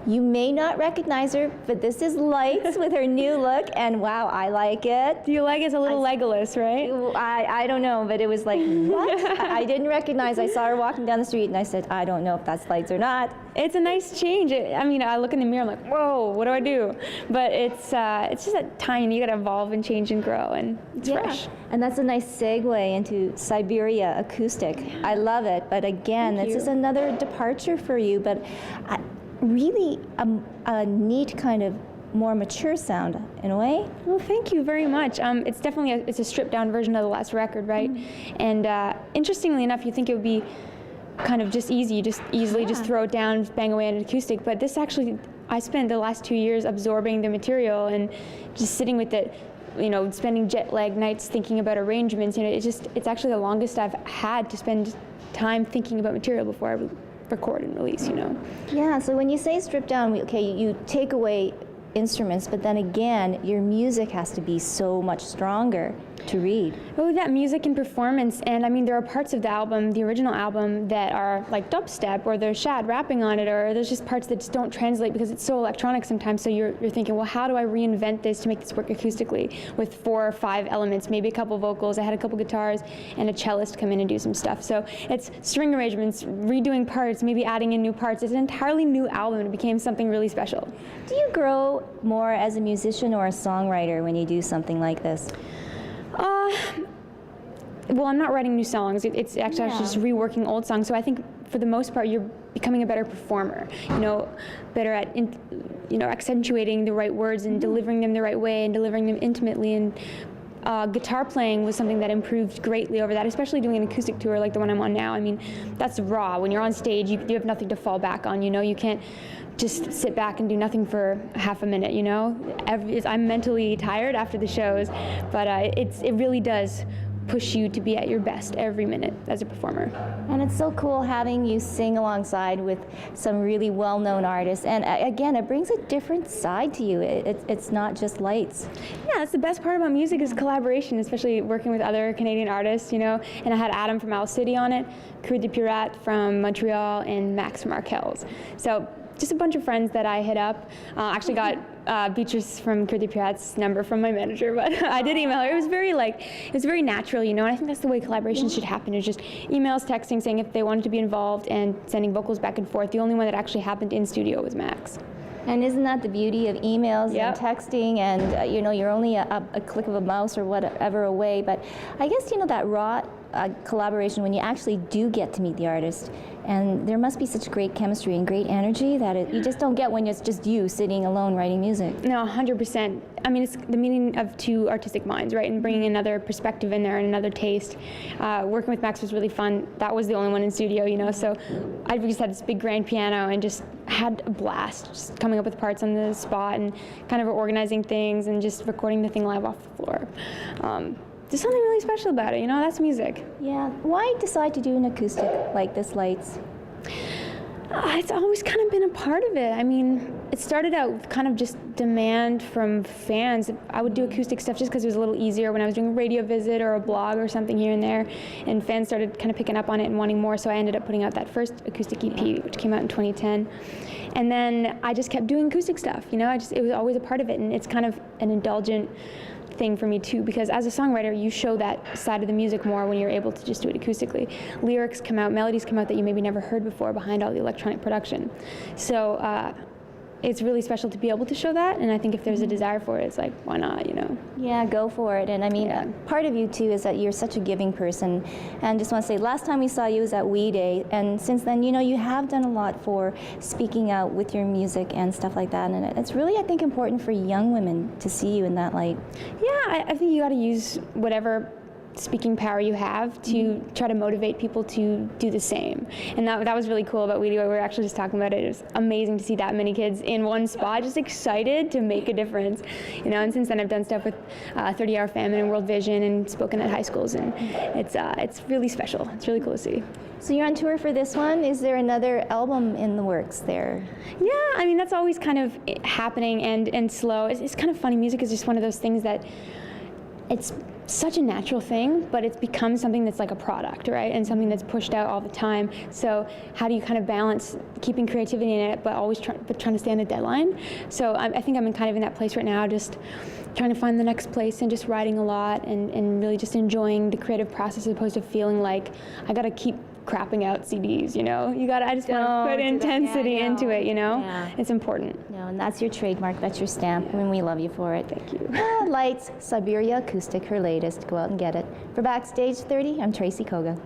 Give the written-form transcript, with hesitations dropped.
You may not recognize her, but this is Lights with her new look, and wow, I like it. Do you like it? It's a little Legolas, right? I don't know, but it was like, what? I didn't recognize. I saw her walking down the street, and I said, I don't know if that's Lights or not. It's a nice change. I mean, I look in the mirror, I'm like, whoa, what do I do? But it's just that time. You got to evolve and change and grow, and it's fresh. And that's a nice segue into Siberia Acoustic. I love it, but again, this is another departure for you, but really a neat kind of more mature sound in a way. Well, thank you very much. It's definitely it's a stripped down version of the last record, right? And interestingly enough, you think it would be kind of just easy, just easily just throw it down, bang away on an acoustic, but this actually, I spent the last 2 years absorbing the material and just sitting with it, you know, spending jet lag nights thinking about arrangements. You know, it's actually the longest I've had to spend time thinking about material before I record and release, you know. Yeah, so when you say strip down, okay, you take away instruments, but then again, your music has to be so much stronger to read. Oh, that music and performance, and I mean, there are parts of the album, the original album, that are like dubstep, or there's Shad rapping on it, or there's just parts that just don't translate because it's so electronic sometimes, so you're thinking, well, how do I reinvent this to make this work acoustically with 4 or 5 elements, maybe a couple vocals, I had a couple guitars, and a cellist come in and do some stuff. So it's string arrangements, redoing parts, maybe adding in new parts. It's an entirely new album, and it became something really special. Do you grow more as a musician or a songwriter when you do something like this? Well, I'm not writing new songs. It's actually just reworking old songs. So I think for the most part, you're becoming a better performer. You know, better at accentuating the right words and delivering them the right way and delivering them intimately. And guitar playing was something that improved greatly over that, especially doing an acoustic tour like the one I'm on now. I mean, that's raw. When you're on stage, you have nothing to fall back on. You know, you can't just sit back and do nothing for half a minute, you know? I'm mentally tired after the shows, but it really does push you to be at your best every minute as a performer. And it's so cool having you sing alongside with some really well-known artists, and again, it brings a different side to you. It's not just Lights. Yeah, that's the best part about music is collaboration, especially working with other Canadian artists, you know, and I had Adam from Owl City on it, Cru de Pirate from Montreal, and Max from Arkells. So just a bunch of friends that I hit up. Actually got Beatrice from Cru de Pirate's number from my manager, but I did email her. It was very natural, you know, and I think that's the way collaborations should happen, is just emails, texting, saying if they wanted to be involved, and sending vocals back and forth. The only one that actually happened in studio was Max. And isn't that the beauty of emails and texting, and you know, you're only a click of a mouse or whatever away, but I guess, you know, that raw collaboration when you actually do get to meet the artist, and there must be such great chemistry and great energy that you just don't get when it's just you sitting alone writing music. No, 100%. I mean, it's the meeting of two artistic minds, right, and bringing another perspective in there and another taste. Working with Max was really fun. That was the only one in studio, you know, so I just had this big grand piano and just had a blast, just coming up with parts on the spot and kind of organizing things and just recording the thing live off the floor. There's something really special about it, you know, that's music. Yeah, why decide to do an acoustic like this, Lights? It's always kind of been a part of it. I mean, it started out with kind of just demand from fans. I would do acoustic stuff just because it was a little easier when I was doing a radio visit or a blog or something here and there, and fans started kind of picking up on it and wanting more, so I ended up putting out that first acoustic EP, which came out in 2010. And then I just kept doing acoustic stuff, you know, it was always a part of it, and it's kind of an indulgent thing for me too, because as a songwriter, you show that side of the music more when you're able to just do it acoustically. Lyrics come out, melodies come out that you maybe never heard before behind all the electronic production. So it's really special to be able to show that, and I think if there's a desire for it, it's like, why not, you know? Yeah, go for it. And I mean, part of you too is that you're such a giving person, and just want to say, last time we saw you was at We Day, and since then, you know, you have done a lot for speaking out with your music and stuff like that, and it's really, I think, important for young women to see you in that light. Yeah, I think you got to use whatever speaking power you have to try to motivate people to do the same. And that was really cool about We Day. We were actually just talking about it. It was amazing to see that many kids in one spot, just excited to make a difference. You know, and since then I've done stuff with 30 Hour Famine and World Vision and spoken at high schools, and it's really special. It's really cool to see. So you're on tour for this one. Is there another album in the works there? Yeah, I mean, that's always kind of happening and slow. It's kind of funny. Music is just one of those things that it's such a natural thing, but it's become something that's like a product, right? And something that's pushed out all the time. So how do you kind of balance keeping creativity in it, but always trying to stay on a deadline? So I think I'm kind of in that place right now, just trying to find the next place and just writing a lot and really just enjoying the creative process as opposed to feeling like I got to keep crapping out CDs, you know? I just want to put intensity into it, you know? Yeah. It's important. No, and that's your trademark, that's your stamp, and we love you for it. Thank you. Lights, Siberia Acoustic, her latest. Go out and get it. For Backstage 30, I'm Tracy Koga.